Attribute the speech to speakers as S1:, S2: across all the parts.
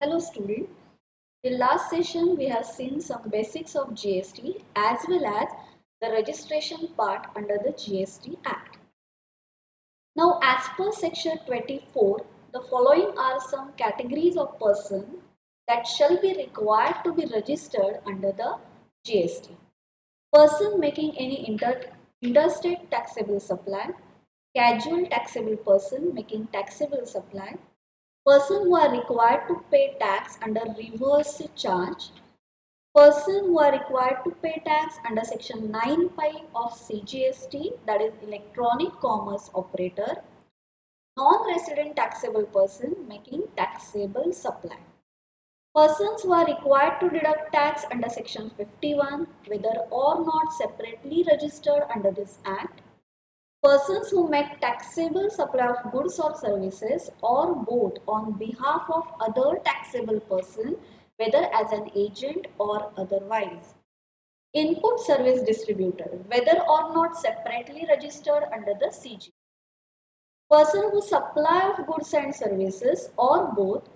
S1: Hello student. In last session we have seen some basics of GST as well as the registration part under the GST Act. Now as per section 24, the following are some categories of person that shall be required to be registered under the GST. Person making any interstate taxable supply, casual taxable person making taxable supply, person who are required to pay tax under reverse charge, person who are required to pay tax under section 9(5) of CGST, that is electronic commerce operator, non-resident taxable person making taxable supply. Persons who are required to deduct tax under section 51 whether or not separately registered under this act, persons who make taxable supply of goods or services or both on behalf of other taxable person whether as an agent or otherwise. Input service distributor whether or not separately registered under the CG. Person who supply of goods and services or both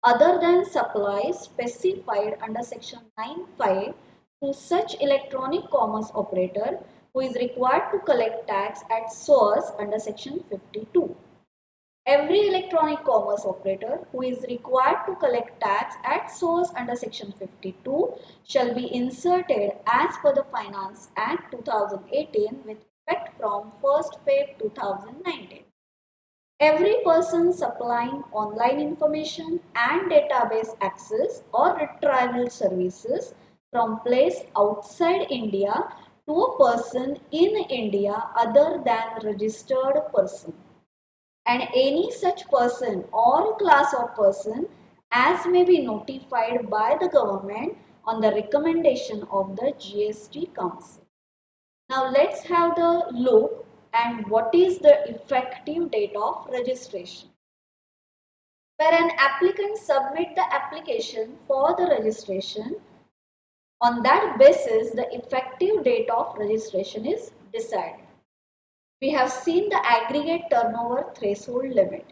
S1: other than supplies specified under section 9(5) to such electronic commerce operator who is required to collect tax at source under section 52. Every electronic commerce operator who is required to collect tax at source under section 52 shall be inserted as per the Finance Act 2018 with effect from 1st Feb 2019. Every person supplying online information and database access or retrieval services from place outside India to a person in India other than registered person, and any such person or class of person as may be notified by the government on the recommendation of the GST Council. Now let's have the look and what is the effective date of registration. Where an applicant submit the application for the registration, on that basis the effective date of registration is decided. We have seen the aggregate turnover threshold limit.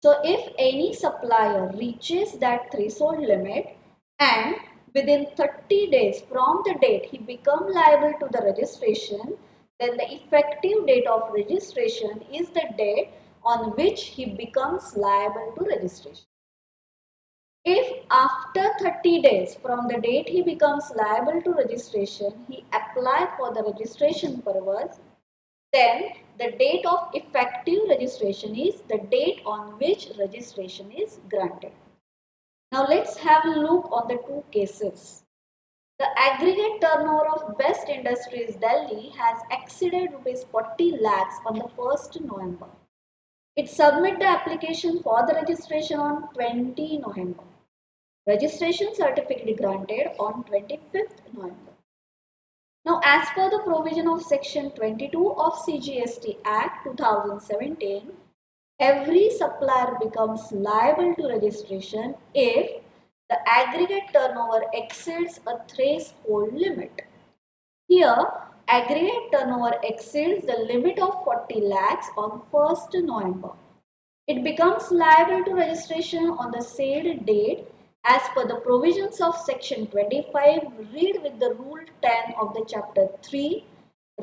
S1: So if any supplier reaches that threshold limit and within 30 days from the date he becomes liable to the registration, then the effective date of registration is the date on which he becomes liable to registration. If after 30 days from the date he becomes liable to registration, he apply for the registration purpose, then the date of effective registration is the date on which registration is granted. Now let's have a look on the two cases. The aggregate turnover of Best Industries Delhi has exceeded rupees 40 lakhs on the 1st November. It submit the application for the registration on 20 November. Registration certificate granted on 25th November. Now, as per the provision of section 22 of CGST Act 2017, every supplier becomes liable to registration if the aggregate turnover exceeds a threshold limit. Here, aggregate turnover exceeds the limit of 40 lakhs on 1st November. It becomes liable to registration on the said date as per the provisions of section 25. Read with the rule 10 of the chapter 3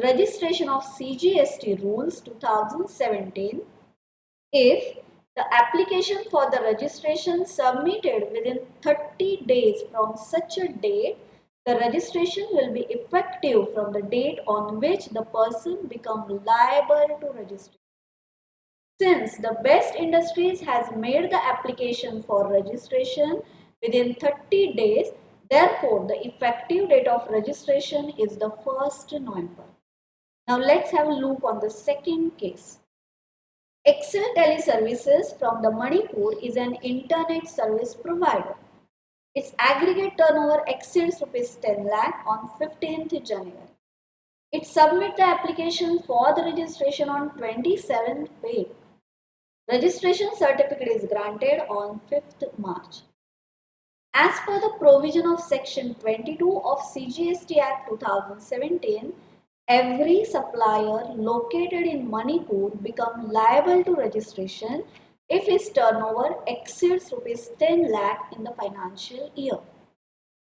S1: registration of CGST rules 2017 if the application for the registration submitted within 30 days from such a date, the registration will be effective from the date on which the person becomes liable to register. Since the Best Industries has made the application for registration within 30 days, therefore the effective date of registration is the 1st November. Now let's have a look on the second case. Excel Teleservices from the Manipur is an internet service provider. Its aggregate turnover exceeds rupees 10 lakh on 15th January. It submit the application for the registration on 27th Feb. Registration certificate is granted on 5th March. As per the provision of section 22 of CGST Act 2017, every supplier located in Manipur become liable to registration if his turnover exceeds rupees 10 lakh in the financial year.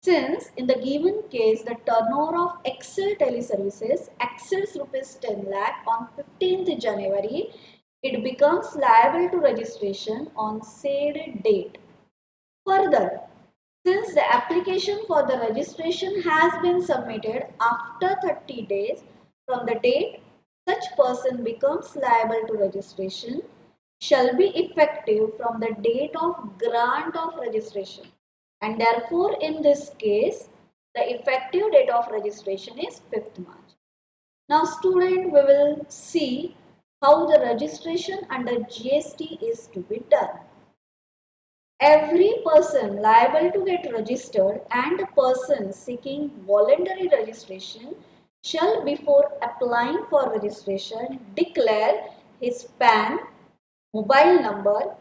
S1: Since in the given case the turnover of Excel Teleservices exceeds rupees 10 lakh on 15th January, it becomes liable to registration on said date. Further, since the application for the registration has been submitted after 30 days from the date such person becomes liable to registration, shall be effective from the date of grant of registration, and therefore in this case the effective date of registration is 5th March. Now student, we will see how the registration under GST is to be done. Every person liable to get registered and a person seeking voluntary registration shall, before applying for registration, declare his PAN, mobile number,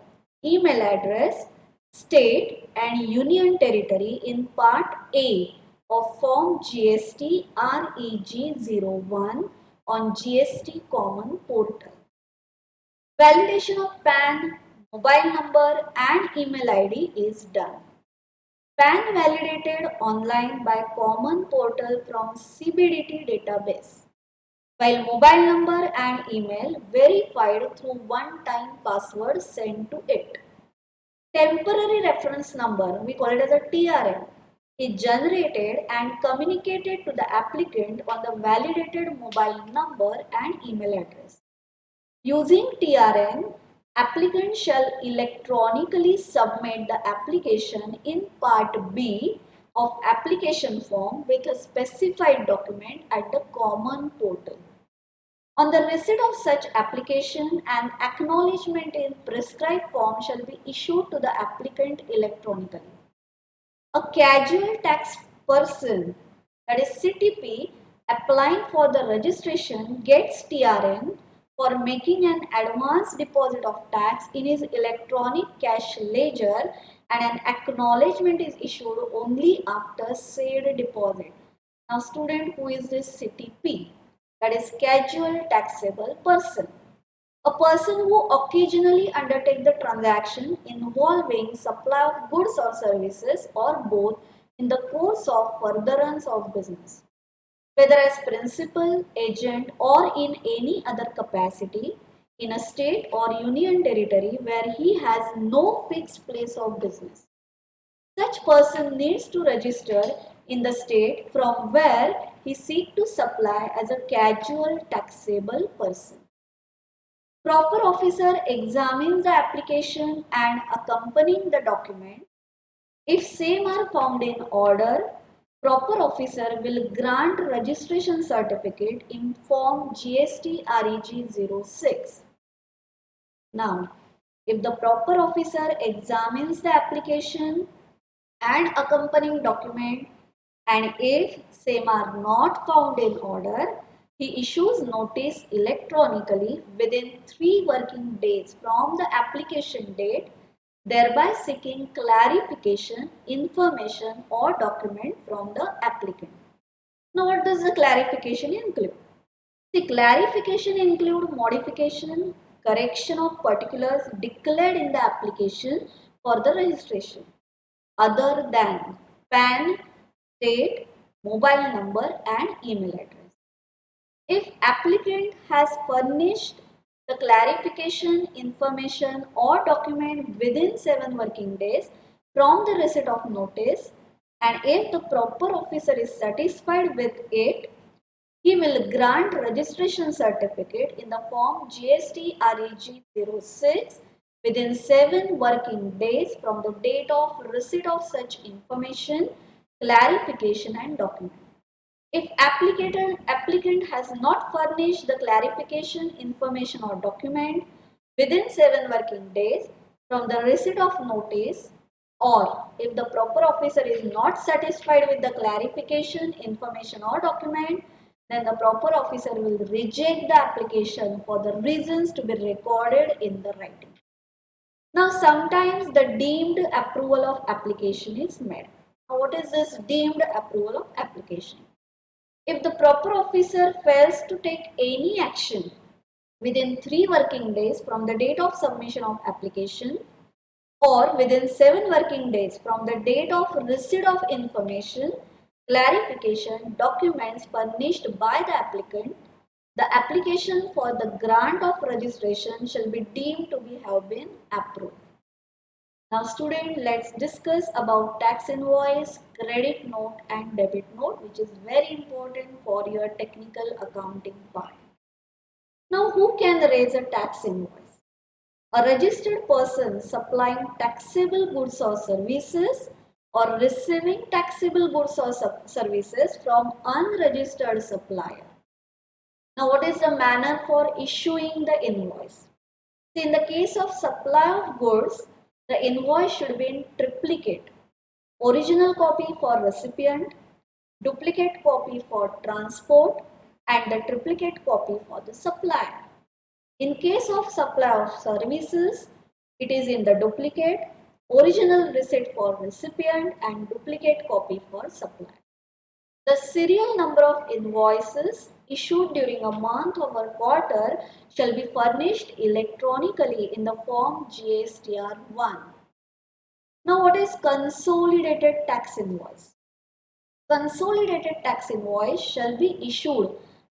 S1: email address, state and union territory in Part A of Form GST Reg 01 on GST Common Portal. Validation of PAN, mobile number and email ID is done. PAN validated online by Common Portal from CBDT database, while mobile number and email verified through one-time password sent to it. Temporary reference number, we call it as a TRN, is generated and communicated to the applicant on the validated mobile number and email address. Using TRN, applicant shall electronically submit the application in Part B of application form with a specified document at the Common Portal. On the receipt of such application, an acknowledgement in prescribed form shall be issued to the applicant electronically. A casual tax person, that is CTP, applying for the registration gets TRN for making an advance deposit of tax in his electronic cash ledger, and an acknowledgement is issued only after said deposit. Now student, who is this CTP? That is casual taxable person. A person who occasionally undertakes the transaction involving supply of goods or services or both in the course of furtherance of business, whether as principal, agent or in any other capacity in a state or union territory where he has no fixed place of business. Such person needs to register in the state from where he seeks to supply as a casual taxable person. Proper officer examines the application and accompanying the document. If same are found in order, proper officer will grant registration certificate in form GST Reg 06. Now, if the proper officer examines the application and accompanying document, and if same are not found in order, he issues notice electronically within 3 working days from the application date, thereby seeking clarification, information or document from the applicant. Now what does the clarification include? The clarification include modification, correction of particulars declared in the application for the registration other than PAN, state, mobile number and email address. If applicant has furnished the clarification, information or document within 7 working days from the receipt of notice, and if the proper officer is satisfied with it, he will grant registration certificate in the form GST Reg 06 within 7 working days from the date of receipt of such information, clarification and document. If applicant has not furnished the clarification, information or document within 7 working days from the receipt of notice, or if the proper officer is not satisfied with the clarification, information or document, then the proper officer will reject the application for the reasons to be recorded in the writing. Now sometimes the deemed approval of application is made. Now what is this deemed approval of application? If the proper officer fails to take any action within 3 working days from the date of submission of application, or within 7 working days from the date of receipt of information, clarification, documents furnished by the applicant, the application for the grant of registration shall be deemed to have been approved. Now student, let's discuss about tax invoice, credit note and debit note, which is very important for your technical accounting part. Now who can raise a tax invoice? A registered person supplying taxable goods or services or receiving taxable goods or services from unregistered supplier. Now what is the manner for issuing the invoice? See, in the case of supply of goods, the invoice should be in triplicate. Original copy for recipient, duplicate copy for transport and the triplicate copy for the supplier. In case of supply of services, it is in the duplicate, original receipt for recipient and duplicate copy for supplier. The serial number of invoices issued during a month or a quarter shall be furnished electronically in the form GSTR 1. Now what is consolidated tax invoice? Consolidated tax invoice shall be issued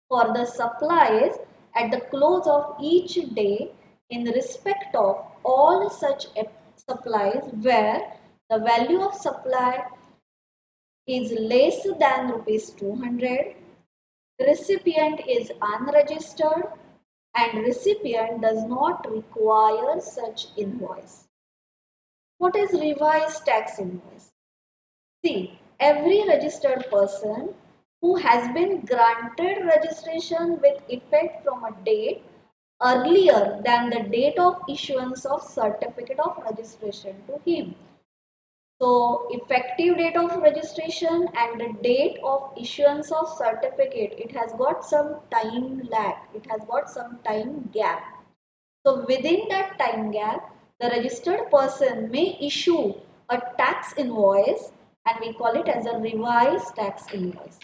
S1: for the supplies at the close of each day in respect of all such supplies where the value of supply is less than rupees 200, recipient is unregistered and recipient does not require such invoice. What is revised tax invoice? See, every registered person who has been granted registration with effect from a date earlier than the date of issuance of certificate of registration to him. So, effective date of registration and the date of issuance of certificate, it has got some time lag, it has got some time gap. So, within that time gap, the registered person may issue a tax invoice and we call it as a revised tax invoice.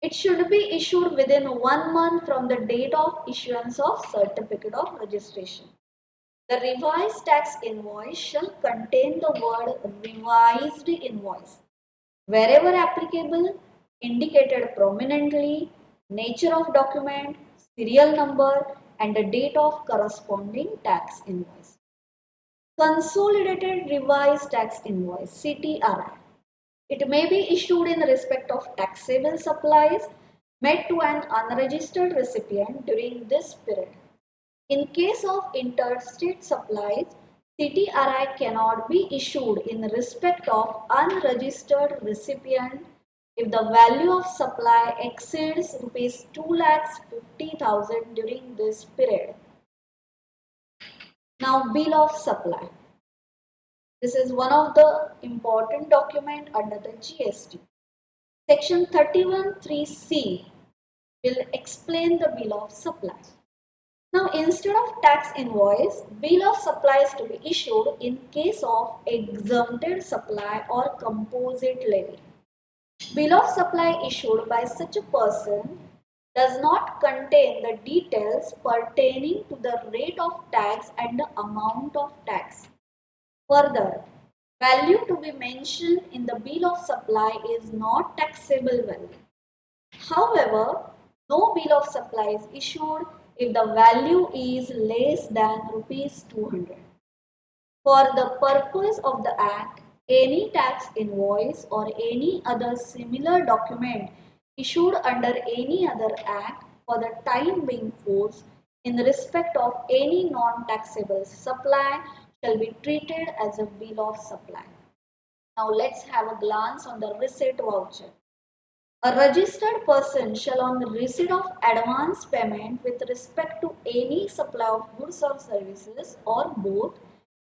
S1: It should be issued within 1 month from the date of issuance of certificate of registration. The revised tax invoice shall contain the word revised invoice. Wherever applicable, indicated prominently, nature of document, serial number and the date of corresponding tax invoice. Consolidated Revised Tax Invoice CTRI. It may be issued in respect of taxable supplies made to an unregistered recipient during this period. In case of interstate supplies, CTRI cannot be issued in respect of unregistered recipient if the value of supply exceeds rupees 2,50,000 during this period. Now, bill of supply. This is one of the important document under the GST. Section 31(3)(c) will explain the bill of supply. Now, instead of tax invoice, bill of supply is to be issued in case of exempted supply or composite levy. Bill of supply issued by such a person does not contain the details pertaining to the rate of tax and the amount of tax. Further, value to be mentioned in the bill of supply is not taxable value. However, no bill of supply is issued if the value is less than rupees 200. For the purpose of the Act, any tax invoice or any other similar document issued under any other Act for the time being forced in respect of any non-taxable supply shall be treated as a bill of supply. Now let's have a glance on the receipt voucher. A registered person shall on the receipt of advance payment with respect to any supply of goods or services or both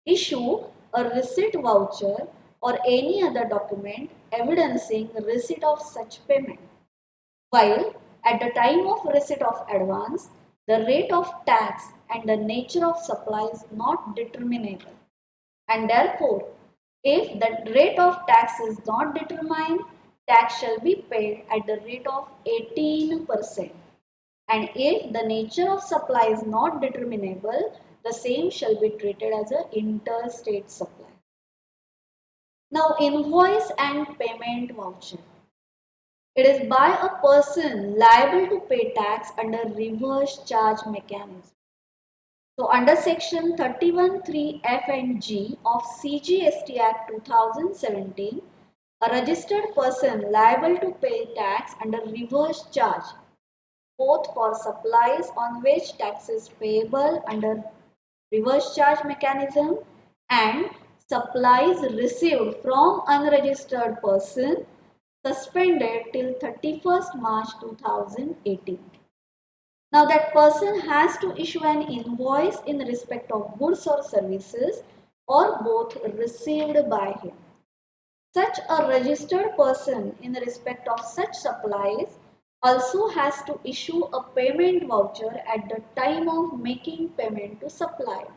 S1: issue a receipt voucher or any other document evidencing receipt of such payment. While at the time of receipt of advance, the rate of tax and the nature of supply is not determinable, and therefore, if the rate of tax is not determined, tax shall be paid at the rate of 18%. and if the nature of supply is not determinable, the same shall be treated as an interstate supply. Now, invoice and payment voucher. It is by a person liable to pay tax under reverse charge mechanism. So under section 31(3)(f) and G of CGST Act 2017, a registered person liable to pay tax under reverse charge both for supplies on which tax is payable under reverse charge mechanism and supplies received from unregistered person suspended till 31st March 2018. Now that person has to issue an invoice in respect of goods or services or both received by him. Such a registered person in respect of such supplies also has to issue a payment voucher at the time of making payment to supplier.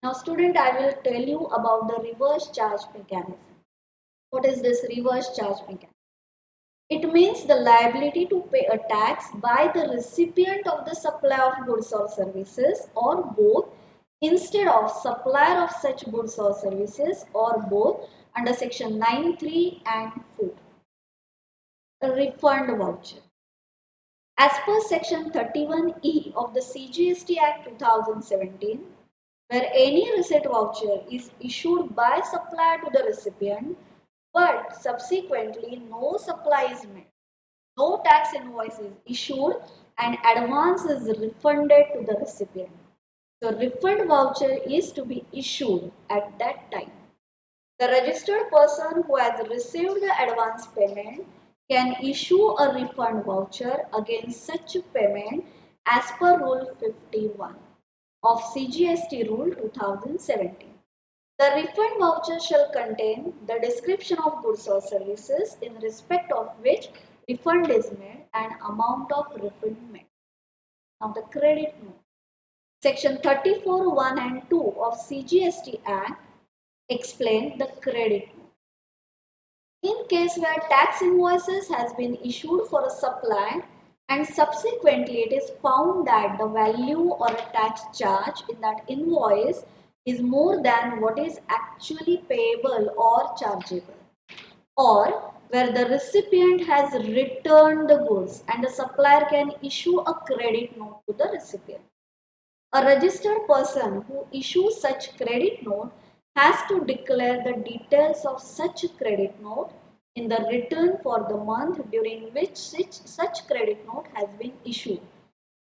S1: Now student, I will tell you about the reverse charge mechanism. What is this reverse charge mechanism? It means the liability to pay a tax by the recipient of the supply of goods or services or both instead of supplier of such goods or services or both under section 9(3) and 4. A refund voucher. As per section 31(e) of the CGST Act 2017, where any receipt voucher is issued by supplier to the recipient but subsequently no supply is made, no tax invoice is issued and advance is refunded to the recipient. So refund voucher is to be issued at that time. The registered person who has received the advance payment can issue a refund voucher against such payment as per Rule 51 of CGST Rule 2017. The refund voucher shall contain the description of goods or services in respect of which refund is made and amount of refund made. Now the credit note. Section 34(1) and 2 of CGST Act explain the credit note. In case where tax invoices has been issued for a supply and subsequently it is found that the value or a tax charge in that invoice is more than what is actually payable or chargeable, or where the recipient has returned the goods and the supplier can issue a credit note to the recipient. A registered person who issues such credit note has to declare the details of such credit note in the return for the month during which such credit note has been issued,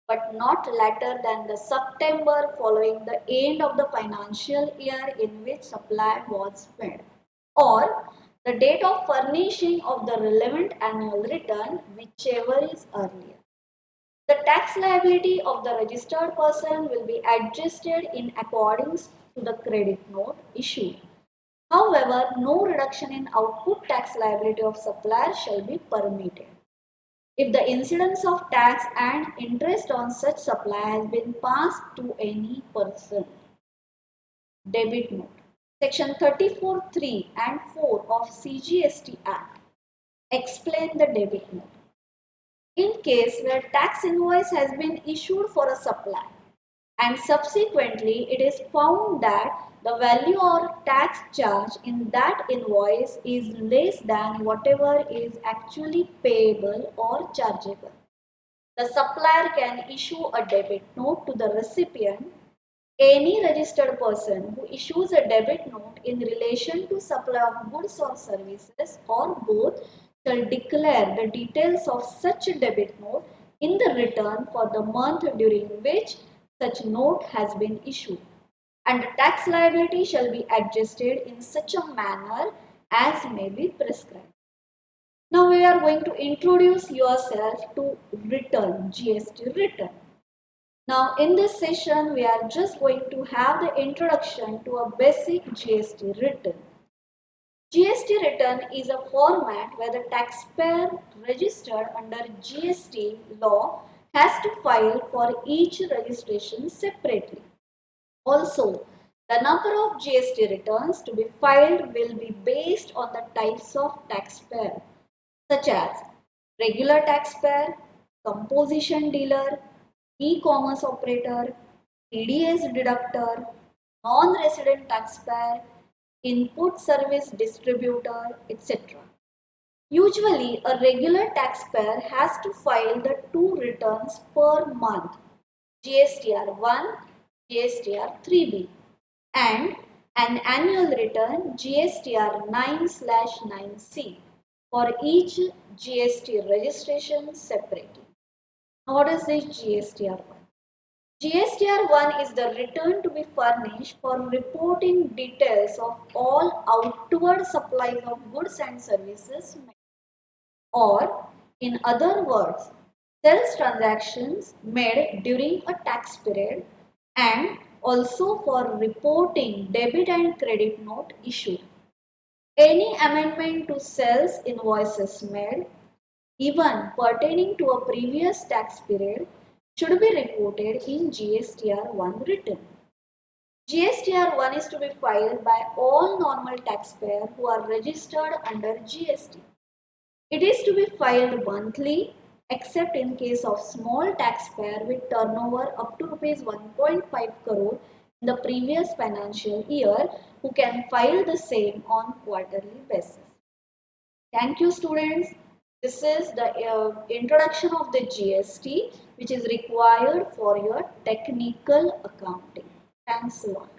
S1: but not later than the September following the end of the financial year in which supply was made, or the date of furnishing of the relevant annual return, whichever is earlier. The tax liability of the registered person will be adjusted in accordance to the credit note issued. However, no reduction in output tax liability of supplier shall be permitted if the incidence of tax and interest on such supply has been passed to any person. Debit note. Section 34(3) and 4 of CGST Act explain the debit note. In case where tax invoice has been issued for a supply and subsequently it is found that the value or tax charge in that invoice is less than whatever is actually payable or chargeable, the supplier can issue a debit note to the recipient. Any registered person who issues a debit note in relation to supply of goods or services or both shall declare the details of such a debit note in the return for the month during which such note has been issued, and the tax liability shall be adjusted in such a manner as may be prescribed. Now we are going to introduce yourself to return, GST return. Now in this session we are just going to have the introduction to a basic GST return. GST return is a format where the taxpayer registered under GST law has to file for each registration separately. Also, the number of GST returns to be filed will be based on the types of taxpayer, such as regular taxpayer, composition dealer, e-commerce operator, TDS deductor, non-resident taxpayer, input service distributor, etc. Usually, a regular taxpayer has to file the two returns per month, GSTR 1, GSTR 3B, and an annual return GSTR 9/9C for each GST registration separately. What is this GSTR1? GSTR1 is the return to be furnished for reporting details of all outward supplies of goods and services made, or in other words, sales transactions made during a tax period, and also for reporting debit and credit note issued. Any amendment to sales invoices made, even pertaining to a previous tax period, should be reported in GSTR1 return. GSTR1 is to be filed by all normal taxpayers who are registered under GST. It is to be filed monthly except in case of small taxpayer with turnover up to Rs 1.5 crore in the previous financial year who can file the same on quarterly basis. Thank you, students. This is the introduction of the GST which is required for your technical accounting. Thanks a lot.